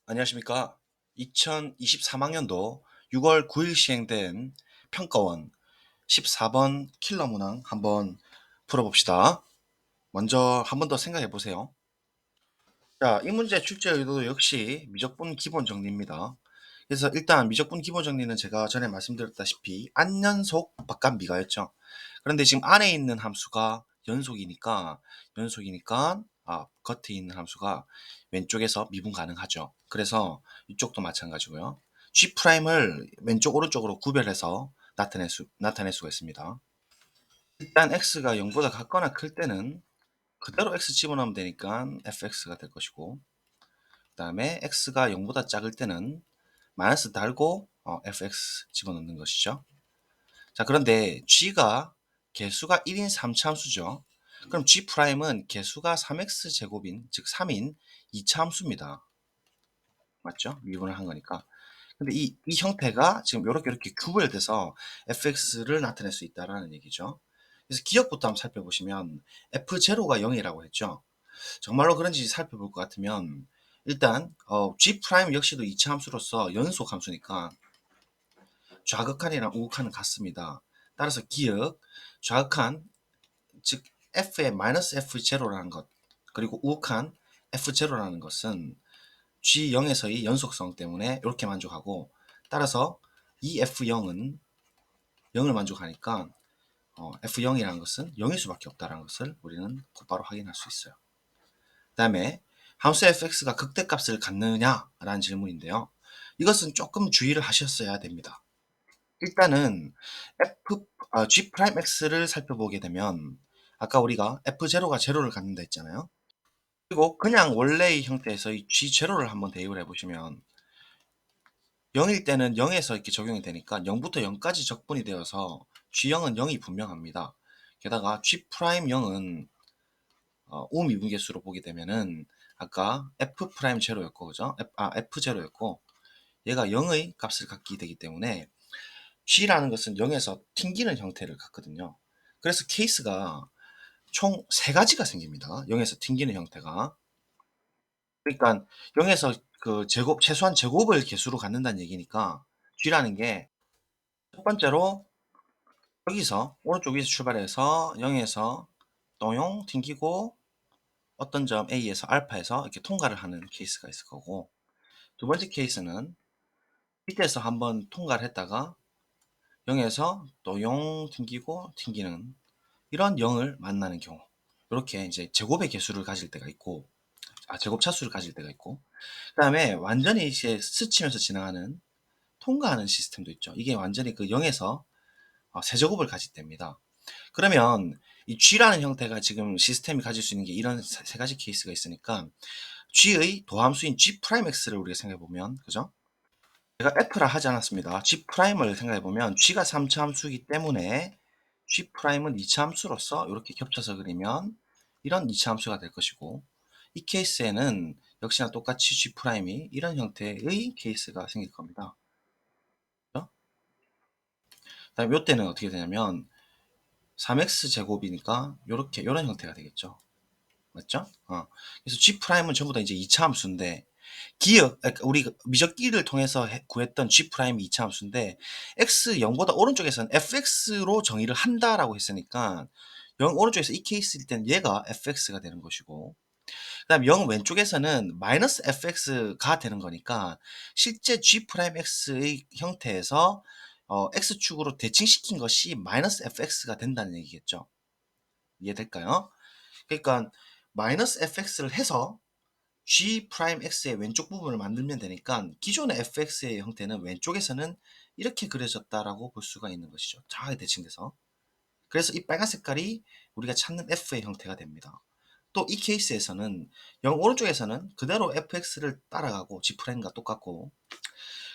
안녕하십니까. 2023학년도 6월 9일 시행된 평가원 14번 킬러 문항 한번 풀어봅시다. 먼저 한 번 더 생각해 보세요. 자, 이 문제 출제 의도 역시 미적분 기본 정리입니다. 그래서 일단 미적분 기본 정리는 제가 전에 말씀드렸다시피 안연속 바깥미가였죠. 그런데 지금 안에 있는 함수가 연속이니까 겉에 있는 함수가 왼쪽에서 미분 가능하죠. 그래서 이쪽도 마찬가지고요. G'을 왼쪽 오른쪽으로 구별해서 나타낼 수가 있습니다. 일단 x가 0보다 같거나 클 때는 그대로 x 집어넣으면 되니까 fx가 될 것이고, 그 다음에 x가 0보다 작을 때는 마이너스 달고 fx 집어넣는 것이죠. 자, 그런데 g가 개수가 1인 3차함수죠. 그럼 g'은 개수가 3x 제곱인, 즉 3인 2차함수입니다. 맞죠? 미분을 한 거니까. 근데 이 형태가 지금 이렇게 구별돼서 fx를 나타낼 수 있다라는 얘기죠. 그래서 기억부터 한번 살펴보시면 f0가 0이라고 했죠. 정말로 그런지 살펴볼 것 같으면 일단 G' 역시도 이차 함수로서 연속 함수니까 좌극한이랑 우극한은 같습니다. 따라서 기억, 좌극한 즉 f의 마이너스 f0라는 것, 그리고 우극한 f0라는 것은 G0에서의 연속성 때문에 이렇게 만족하고, 따라서 이 f0은 0을 만족하니까 f0이라는 것은 0일 수밖에 없다는 것을 우리는 곧바로 확인할 수 있어요. 그 다음에 함수 fx가 극대값을 갖느냐라는 질문인데요. 이것은 조금 주의를 하셨어야 됩니다. 일단은 G'X를 살펴보게 되면 아까 우리가 F0가 제로를 갖는다 했잖아요. 그리고 그냥 원래의 형태에서 이 G0를 한번 대입을 해보시면 0일 때는 0에서 이렇게 적용이 되니까 0부터 0까지 적분이 되어서 G0은 0이 분명합니다. 게다가 G'0은 우미분계수로 보게 되면은 아까 F'0였고, 그죠? F0였고, 얘가 0의 값을 갖게 되기 때문에 G라는 것은 0에서 튕기는 형태를 갖거든요. 그래서 케이스가 총 3가지가 생깁니다. 0에서 튕기는 형태가. 그러니까 0에서 최소한 제곱을 개수로 갖는다는 얘기니까 G라는 게 첫 번째로 여기서 오른쪽 위에서 출발해서 0에서 또용 튕기고 어떤 점 A에서 알파에서 이렇게 통과를 하는 케이스가 있을 거고, 두 번째 케이스는 밑에서 한번 통과를 했다가 0에서 또 0 튕기는 이런 0을 만나는 경우, 이렇게 이제 제곱의 개수를 가질 때가 있고, 제곱 차수를 가질 때가 있고, 그 다음에 완전히 이제 스치면서 지나가는 통과하는 시스템도 있죠. 이게 완전히 그 0에서 세제곱을 가질 때입니다. 그러면 이 G라는 형태가 지금 시스템이 가질 수 있는 게 이런 세 가지 케이스가 있으니까 G의 도함수인 G'X를 우리가 생각해보면, 그죠? 제가 F라 하지 않았습니다. G'을 생각해보면 G가 3차 함수이기 때문에 G'은 2차 함수로서 이렇게 겹쳐서 그리면 이런 2차 함수가 될 것이고, 이 케이스에는 역시나 똑같이 G'이 이런 형태의 케이스가 생길 겁니다. 그죠? 다음에 이때는 어떻게 되냐면 3x 제곱이니까 이런 형태가 되겠죠. 맞죠? 그래서 G'은 전부 다 이제 2차 함수인데, 우리 미적기를 통해서 구했던 G'이 2차 함수인데, x 0보다 오른쪽에서는 fx로 정의를 한다라고 했으니까 0 오른쪽에서 이 케이스일 때는 얘가 fx가 되는 것이고, 그 다음 0 왼쪽에서는 마이너스 fx가 되는 거니까 실제 G'X의 형태에서 x축으로 대칭시킨 것이 마이너스 fx가 된다는 얘기겠죠. 이해될까요? 그러니까 마이너스 fx를 해서 G'X의 왼쪽 부분을 만들면 되니까 기존의 fx의 형태는 왼쪽에서는 이렇게 그려졌다라고 볼 수가 있는 것이죠. 정확하게 대칭돼서. 그래서 이 빨간 색깔이 우리가 찾는 f의 형태가 됩니다. 또 이 케이스에서는 0 오른쪽에서는 그대로 fx를 따라가고 G'과 똑같고,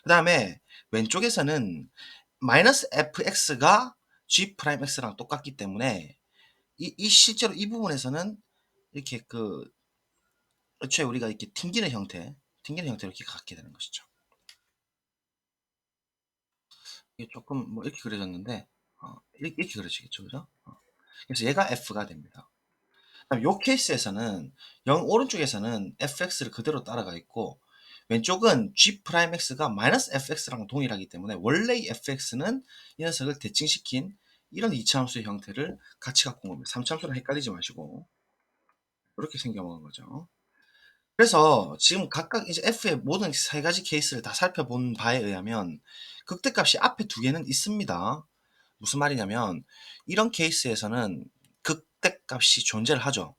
그 다음에 왼쪽에서는 마이너스 fx가 G'X랑 똑같기 때문에 실제로 이 부분에서는 이렇게 애초에 우리가 이렇게 튕기는 형태로 이렇게 갖게 되는 것이죠. 이게 조금 뭐 이렇게 그려졌는데, 이렇게 그려지겠죠, 그죠? 그래서 얘가 F가 됩니다. 그다음 요 케이스에서는 0 오른쪽에서는 fx를 그대로 따라가 있고, 왼쪽은 g 프라임 x가 마이너스 fx랑 동일하기 때문에 원래의 fx는 이 녀석을 대칭시킨 이런 이차함수의 형태를 같이 갖고 온 겁니다. 3차함수랑 헷갈리지 마시고 이렇게 생겨먹은 거죠. 그래서 지금 각각 이제 f의 모든 세 가지 케이스를 다 살펴본 바에 의하면 극대값이 앞에 두 개는 있습니다. 무슨 말이냐면 이런 케이스에서는 극대값이 존재를 하죠.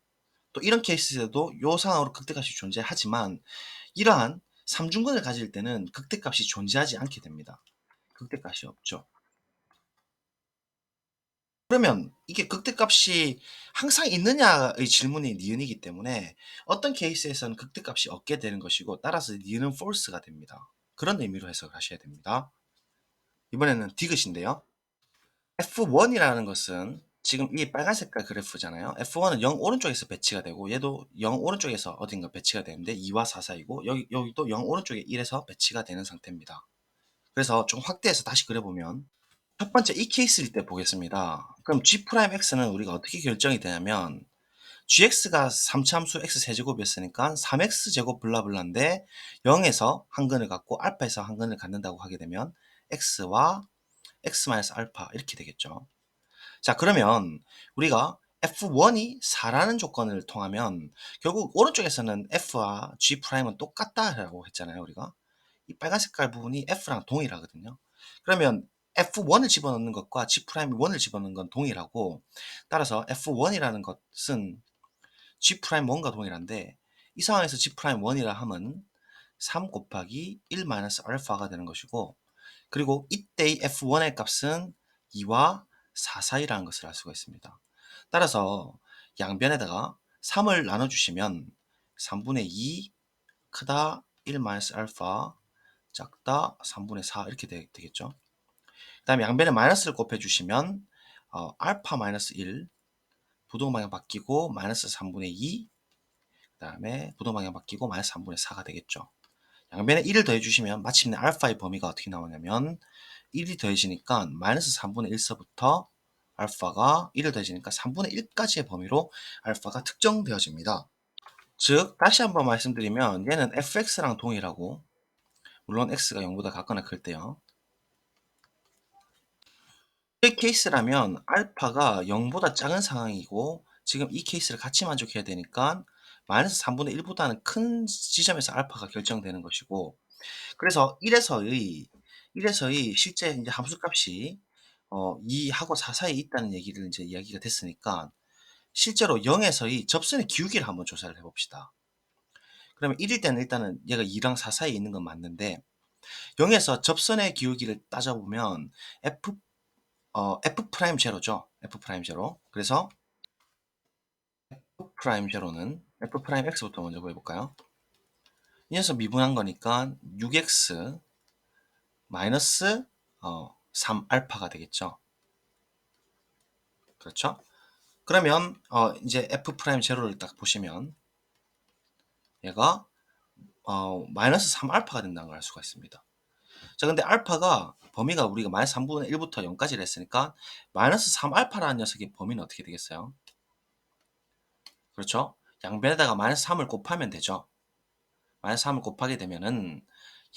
또 이런 케이스에도 요 상황으로 극대값이 존재하지만 이러한 삼중근을 가질 때는 극대값이 존재하지 않게 됩니다. 극대값이 없죠. 그러면 이게 극대값이 항상 있느냐의 질문이 니은이기 때문에 어떤 케이스에서는 극대값이 없게 되는 것이고 따라서 니은은 false가 됩니다. 그런 의미로 해석을 하셔야 됩니다. 이번에는 디귿인데요. F1이라는 것은 지금 이 빨간 색깔 그래프잖아요. F1은 0 오른쪽에서 배치가 되고 얘도 0 오른쪽에서 어딘가 배치가 되는데 2와 4 사이고 여기도 0 오른쪽에 1에서 배치가 되는 상태입니다. 그래서 좀 확대해서 다시 그려보면 첫 번째 이 케이스일 때 보겠습니다. 그럼 G'X는 우리가 어떻게 결정이 되냐면 gx가 3차함수 x 세제곱이었으니까 3x제곱 블라블라인데 0에서 한 근을 갖고 알파에서 한 근을 갖는다고 하게 되면 x와 x-알파 이렇게 되겠죠. 자, 그러면 우리가 f1이 4라는 조건을 통하면 결국 오른쪽에서는 f와 g'은 똑같다라고 했잖아요, 우리가. 이 빨간 색깔 부분이 f랑 동일하거든요. 그러면 f1을 집어넣는 것과 g'이 1을 집어넣는 건 동일하고 따라서 f1이라는 것은 g'1과 동일한데 이 상황에서 g'1이라 함은 3 곱하기 1 마이너스 알파가 되는 것이고 그리고 이때의 f1의 값은 2와 4 사이라는 것을 알 수가 있습니다. 따라서 양변에다가 3을 나눠주시면 3분의 2 크다 1 마이너스 알파 작다 3분의 4 이렇게 되겠죠. 그 다음에 양변에 마이너스를 곱해주시면 알파 마이너스 1 부동방향 바뀌고 마이너스 3분의 2 그 다음에 부동방향 바뀌고 마이너스 3분의 4가 되겠죠. 양변에 1을 더해주시면 마침내 알파의 범위가 어떻게 나오냐면 1이 더해지니까 마이너스 3분의 1서부터 알파가 1을 더해지니까 3분의 1까지의 범위로 알파가 특정되어집니다. 즉 다시 한번 말씀드리면 얘는 fx랑 동일하고 물론 x가 0보다 같거나 클 때요. 이 케이스라면 알파가 0보다 작은 상황이고 지금 이 케이스를 같이 만족해야 되니까 마이너스 3분의 1보다는 큰 지점에서 알파가 결정되는 것이고 그래서 1에서의 실제 이제 함수값이 2하고 4 사이에 있다는 얘기를 이제 이야기가 됐으니까 실제로 0에서의 접선의 기울기를 한번 조사를 해봅시다. 그러면 1일 때는 일단은 얘가 2랑 4 사이에 있는 건 맞는데 0에서 접선의 기울기를 따져보면 F 제로죠. F 제로. 그래서 F 제로는 F X부터 먼저 구해볼까요? 이 녀석 미분한 거니까 6X 마이너스 3알파가 되겠죠. 그렇죠? 그러면 이제 F 제로를 딱 보시면 얘가 마이너스 3알파가 된다는 걸 알 수가 있습니다. 자, 근데 알파가 범위가 우리가 마이너스 3분의 1부터 0까지를 했으니까 마이너스 3알파라는 녀석의 범위는 어떻게 되겠어요? 그렇죠? 양변에다가 마이너스 3을 곱하면 되죠. 마이너스 3을 곱하게 되면은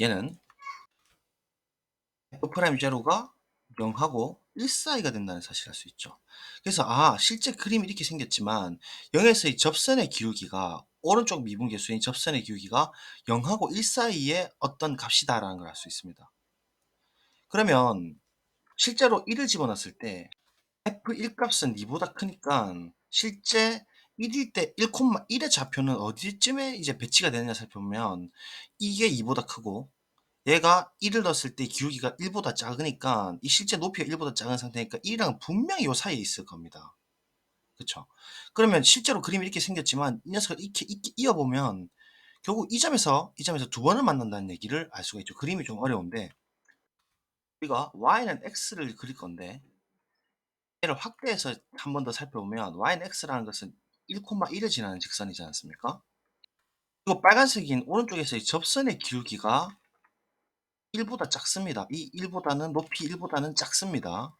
얘는 F 제로가 0하고 1 사이가 된다는 사실을 알 수 있죠. 그래서 실제 그림이 이렇게 생겼지만 0에서의 접선의 기울기가 오른쪽 미분계수인 접선의 기울기가 0하고 1 사이의 어떤 값이다라는 걸 알 수 있습니다. 그러면 실제로 1을 집어넣었을 때 F1 값은 2보다 크니까 실제 1일 때 1,1의 좌표는 어디쯤에 이제 배치가 되느냐 살펴보면 이게 2보다 크고 얘가 1을 넣었을 때 기울기가 1보다 작으니까 이 실제 높이가 1보다 작은 상태니까 1이랑 분명히 요 사이에 있을 겁니다. 그쵸? 그러면 실제로 그림이 이렇게 생겼지만 이 녀석을 이렇게 이어보면 결국 이 점에서 두 번을 만난다는 얘기를 알 수가 있죠. 그림이 좀 어려운데 우리가 y는 x를 그릴 건데 얘를 확대해서 한 번 더 살펴보면 y는 x라는 것은 1,1을 지나는 직선이지 않습니까? 그리고 빨간색인 오른쪽에서의 접선의 기울기가 1보다 작습니다. 이 1보다는 높이 1보다는 작습니다.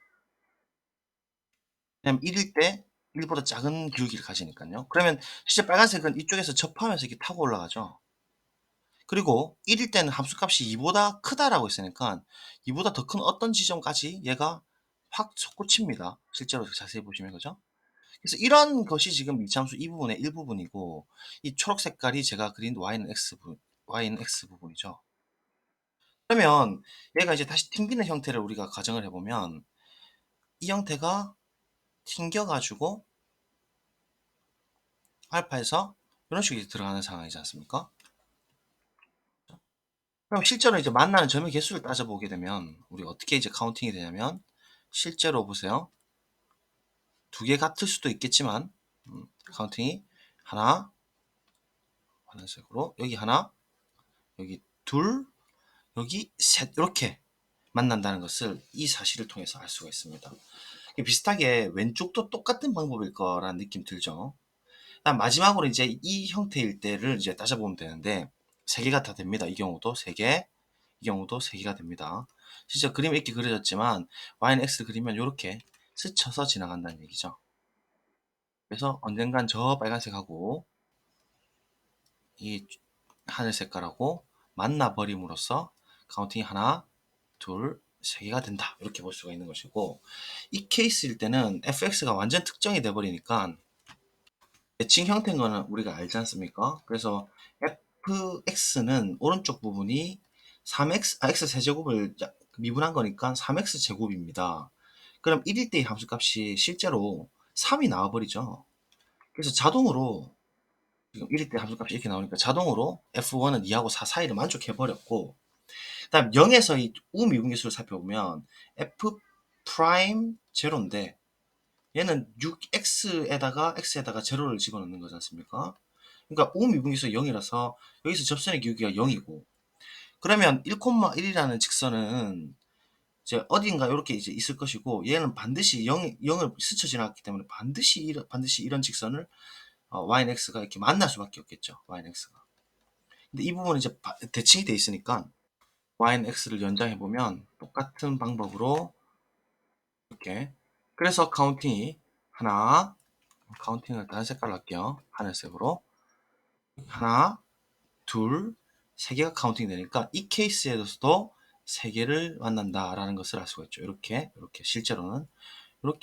왜냐면 1일 때 1보다 작은 기울기를 가지니까요. 그러면 실제 빨간색은 이쪽에서 접하면서 이렇게 타고 올라가죠. 그리고 1일 때는 함수값이 2보다 크다라고 했으니까 2보다 더 큰 어떤 지점까지 얘가 확 솟구칩니다. 실제로 자세히 보시면 그죠? 그래서 이런 것이 지금 이차함수 이 부분의 일부분이고 이 초록 색깔이 제가 그린 y는 x 부분이죠. 그러면 얘가 이제 다시 튕기는 형태를 우리가 가정을 해보면 이 형태가 튕겨가지고 알파에서 이런 식으로 들어가는 상황이지 않습니까? 그럼 실제로 이제 만나는 점의 개수를 따져보게 되면 우리가 어떻게 이제 카운팅이 되냐면 실제로 보세요. 두 개 같을 수도 있겠지만 카운팅이 하나 파란색으로 여기 하나 여기 둘 여기 셋 이렇게 만난다는 것을 이 사실을 통해서 알 수가 있습니다. 비슷하게 왼쪽도 똑같은 방법일 거라는 느낌 들죠. 마지막으로 이제 이 형태일 때를 이제 따져보면 되는데 세 개가 다 됩니다. 이 경우도 세 개, 이 경우도 세 개가 됩니다. 진짜 그림이 이렇게 그려졌지만 y는 x를 그리면 이렇게 스쳐서 지나간다는 얘기죠. 그래서 언젠간 저 빨간색하고 이 하늘 색깔하고 만나버림으로써 카운팅이 하나, 둘, 세 개가 된다. 이렇게 볼 수가 있는 것이고 이 케이스일 때는 fx가 완전 특정이 돼버리니까 대칭 형태인 거는 우리가 알지 않습니까? 그래서 fx는 오른쪽 부분이 3x, x 세제곱을 미분한 거니까 3x 제곱입니다. 그럼 1일 때의 함수값이 실제로 3이 나와버리죠. 그래서 자동으로 지금 1일 때 함수값이 이렇게 나오니까 자동으로 f1은 2하고 4 사이를 만족해버렸고 다음 0에서 이 우미분계수를 살펴보면 f 프라임 제로인데 얘는 6x에다가 x에다가 제로를 집어넣는 거지 않습니까? 그러니까 우미분계수가 0이라서 여기서 접선의 기울기가 0이고 그러면 1,1이라는 직선은 이제 어딘가 이렇게 이제 있을 것이고 얘는 반드시 0을 스쳐 지나갔기 때문에 반드시 이런 직선을 y는 x가 이렇게 만날 수밖에 없겠죠. y는 x가. 근데 이 부분은 이제 대칭이 돼 있으니까 y는 x를 연장해 보면 똑같은 방법으로 이렇게 그래서 카운팅이 하나 카운팅을 다른 색깔로 할게요. 하늘색으로 하나 둘 세 개가 카운팅이 되니까 이 케이스에서도 세 개를 만난다라는 것을 알 수가 있죠. 이렇게 실제로는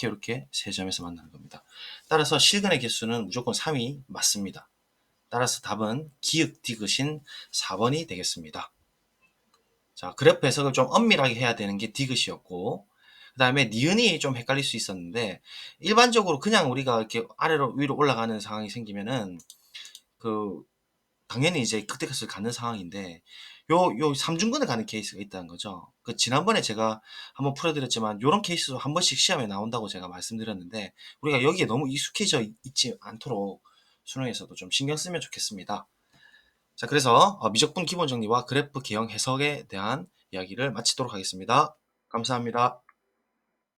이렇게 세 점에서 만나는 겁니다. 따라서 실근의 개수는 무조건 3이 맞습니다. 따라서 답은 기역 디귿인 4번이 되겠습니다. 자, 그래프 해석을 좀 엄밀하게 해야 되는 게 디귿이었고 그 다음에 니은이 좀 헷갈릴 수 있었는데 일반적으로 그냥 우리가 이렇게 아래로 위로 올라가는 상황이 생기면은 그 당연히 이제 극대값을 갖는 상황인데 요 삼중근을 가는 케이스가 있다는 거죠. 그 지난번에 제가 한번 풀어드렸지만 요런 케이스도 한 번씩 시험에 나온다고 제가 말씀드렸는데 우리가 여기에 너무 익숙해져 있지 않도록 수능에서도 좀 신경 쓰면 좋겠습니다. 자, 그래서 미적분 기본 정리와 그래프 개형 해석에 대한 이야기를 마치도록 하겠습니다. 감사합니다.